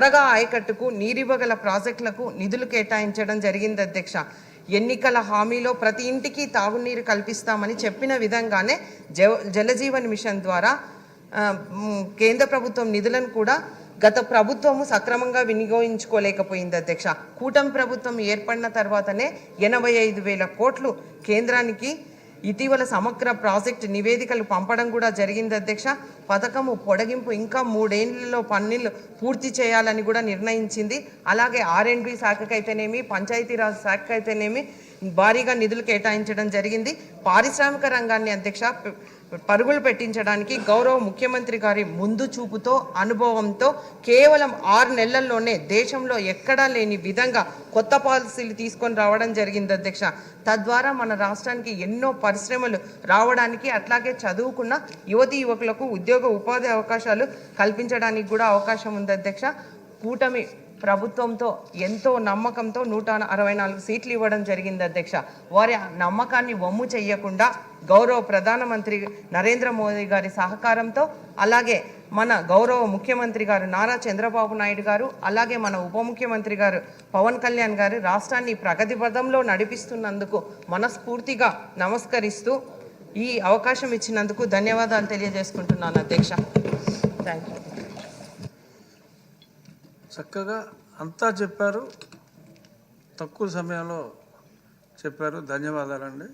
త్వరగా ఆయకట్టుకు నీరివ్వగల ప్రాజెక్టులకు నిధులు కేటాయించడం జరిగింది అధ్యక్ష. ఎన్నికల హామీలో ప్రతి ఇంటికి తాగునీరు కల్పిస్తామని చెప్పిన విధంగానే జలజీవన్ మిషన్ ద్వారా కేంద్ర ప్రభుత్వం నిధులను కూడా గత ప్రభుత్వము సక్రమంగా వినియోగించుకోలేకపోయింది అధ్యక్ష. కూటమి ప్రభుత్వం ఏర్పడిన తర్వాతనే 85,000 కోట్లు కేంద్రానికి ఇటీవల సమగ్ర ప్రాజెక్టు నివేదికలు పంపడం కూడా జరిగింది అధ్యక్ష. పథకము పొడిగింపు ఇంకా 3 ఏళ్లలో పనులు పూర్తి చేయాలని కూడా నిర్ణయించింది. అలాగే R&D శాఖకైతేనేమి, పంచాయతీరాజ్ శాఖకైతేనేమి భారీగా నిధులు కేటాయించడం జరిగింది. పారిశ్రామిక రంగాన్ని అధ్యక్ష పరుగులు పెట్టించడానికి గౌరవ ముఖ్యమంత్రి గారి ముందు చూపుతో, అనుభవంతో కేవలం 6 నెలల్లోనే దేశంలో ఎక్కడా లేని విధంగా కొత్త పాలసీలు తీసుకొని రావడం జరిగింది అధ్యక్ష. తద్వారా మన రాష్ట్రానికి ఎన్నో పరిశ్రమలు రావడానికి, అట్లాగే చదువుకున్న యువతీ యువకులకు ఉద్యోగ ఉపాధి అవకాశాలు కల్పించడానికి కూడా అవకాశం ఉంది అధ్యక్ష. కూటమి ప్రభుత్వంతో ఎంతో నమ్మకంతో 164 సీట్లు ఇవ్వడం జరిగింది అధ్యక్ష. వారి నమ్మకాన్ని వమ్ము చేయకుండా గౌరవ ప్రధానమంత్రి నరేంద్ర మోదీ గారి సహకారంతో, అలాగే మన గౌరవ ముఖ్యమంత్రి గారు నారా చంద్రబాబు నాయుడు గారు, అలాగే మన ఉప ముఖ్యమంత్రి గారు పవన్ కళ్యాణ్ గారు రాష్ట్రాన్ని ప్రగతి పథంలో నడిపిస్తున్నందుకు మనస్ఫూర్తిగా నమస్కరిస్తూ ఈ అవకాశం ఇచ్చినందుకు ధన్యవాదాలు తెలియజేసుకుంటున్నాను అధ్యక్ష. Thank you. చక్కగా అంతా చెప్పారు, తక్కువ సమయంలో చెప్పారు, ధన్యవాదాలండి.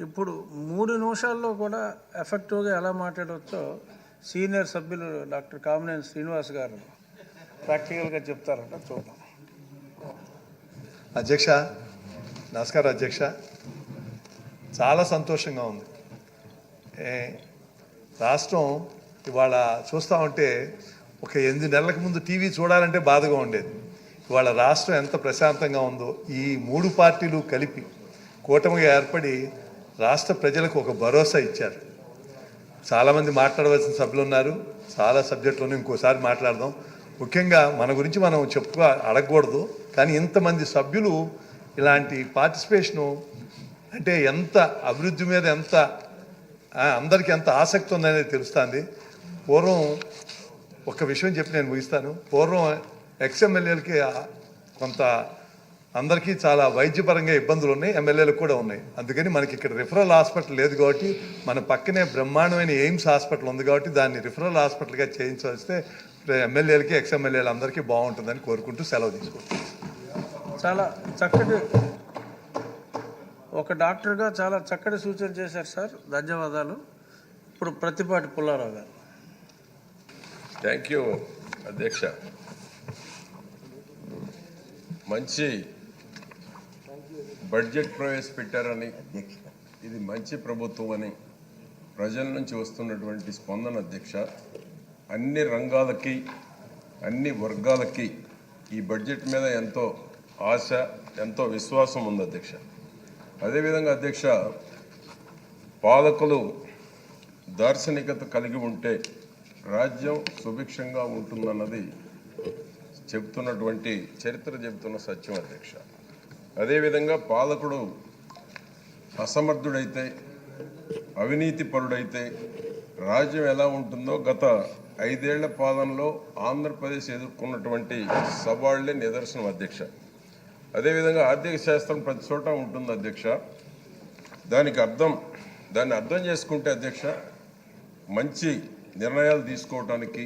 ఇప్పుడు 3 నిమిషాల్లో కూడా ఎఫెక్టివ్గా ఎలా మాట్లాడవచ్చో సీనియర్ సభ్యులు డాక్టర్ కామినేని శ్రీనివాస్ గారు ప్రాక్టికల్గా చెప్తారట, చూద్దాం. అధ్యక్ష, నమస్కారం అధ్యక్ష. చాలా సంతోషంగా ఉంది. రాష్ట్రం ఇవాళ చూస్తూ ఉంటే ఒక 8 నెలలకు ముందు టీవీ చూడాలంటే బాధగా ఉండేది. ఇవాళ రాష్ట్రం ఎంత ప్రశాంతంగా ఉందో. ఈ 3 పార్టీలు కలిపి కూటమిగా ఏర్పడి రాష్ట్ర ప్రజలకు ఒక భరోసా ఇచ్చారు. చాలామంది మాట్లాడవలసిన సభ్యులు ఉన్నారు, చాలా సబ్జెక్టులను ఇంకోసారి మాట్లాడదాం. ముఖ్యంగా మన గురించి మనం అడగకూడదు, కానీ ఇంతమంది సభ్యులు ఇలాంటి పార్టిసిపేషను అంటే ఎంత అభివృద్ధి మీద ఎంత అందరికీ ఎంత ఆసక్తి ఉందనేది తెలుస్తుంది. పూర్వం ఒక విషయం చెప్పి నేను ముగిస్తాను. పూర్వం ఎక్స్ఎమ్మెల్యేలకి కొంత అందరికీ చాలా వైద్యపరంగా ఇబ్బందులు ఉన్నాయి, ఎమ్మెల్యేలకు కూడా ఉన్నాయి. అందుకని మనకి ఇక్కడ రిఫరల్ హాస్పిటల్ లేదు కాబట్టి మన పక్కనే బ్రహ్మాండమైన ఎయిమ్స్ హాస్పిటల్ ఉంది కాబట్టి దాన్ని రిఫరల్ హాస్పిటల్గా చేయించవస్తే ఎమ్మెల్యేలకి ఎక్స్ఎమ్మెల్యేలు అందరికీ బాగుంటుందని కోరుకుంటూ సెలవు తీసుకుంటాం. చాలా చక్కటి ఒక డాక్టర్గా చాలా చక్కటి సూచన చేశారు సార్, ధన్యవాదాలు. ఇప్పుడు ప్రతిపాటి పుల్లారావు గారు. థ్యాంక్ యూ అధ్యక్ష. మంచి బడ్జెట్ ప్రవేశపెట్టారని, ఇది మంచి ప్రభుత్వం అని ప్రజల నుంచి వస్తున్నటువంటి స్పందన అధ్యక్ష. అన్ని రంగాలకి, అన్ని వర్గాలకి ఈ బడ్జెట్ మీద ఎంతో ఆశ, ఎంతో విశ్వాసం ఉంది అధ్యక్ష. అదేవిధంగా అధ్యక్ష, పాలకులు దార్శనికత కలిగి ఉంటే రాజ్యం సుభిక్షంగా ఉంటుందన్నది చెబుతున్నటువంటి చరిత్ర చెబుతున్న సత్యం అధ్యక్ష. అదేవిధంగా పాలకుడు అసమర్థుడైతే, అవినీతి పరుడైతే రాజ్యం ఎలా ఉంటుందో గత 5 ఏళ్ల పాలనలో ఆంధ్రప్రదేశ్ ఎదుర్కొన్నటువంటి సవాళ్లే నిదర్శనం అధ్యక్ష. అదేవిధంగా ఆర్థిక శాస్త్రం ప్రతి చోట ఉంటుంది అధ్యక్ష. దాన్ని అర్థం చేసుకుంటే అధ్యక్ష మంచి నిర్ణయాలు తీసుకోవటానికి,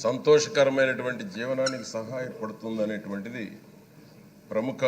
సంతోషకరమైనటువంటి జీవనానికి సహాయపడుతుంది అనేటువంటిది ప్రముఖ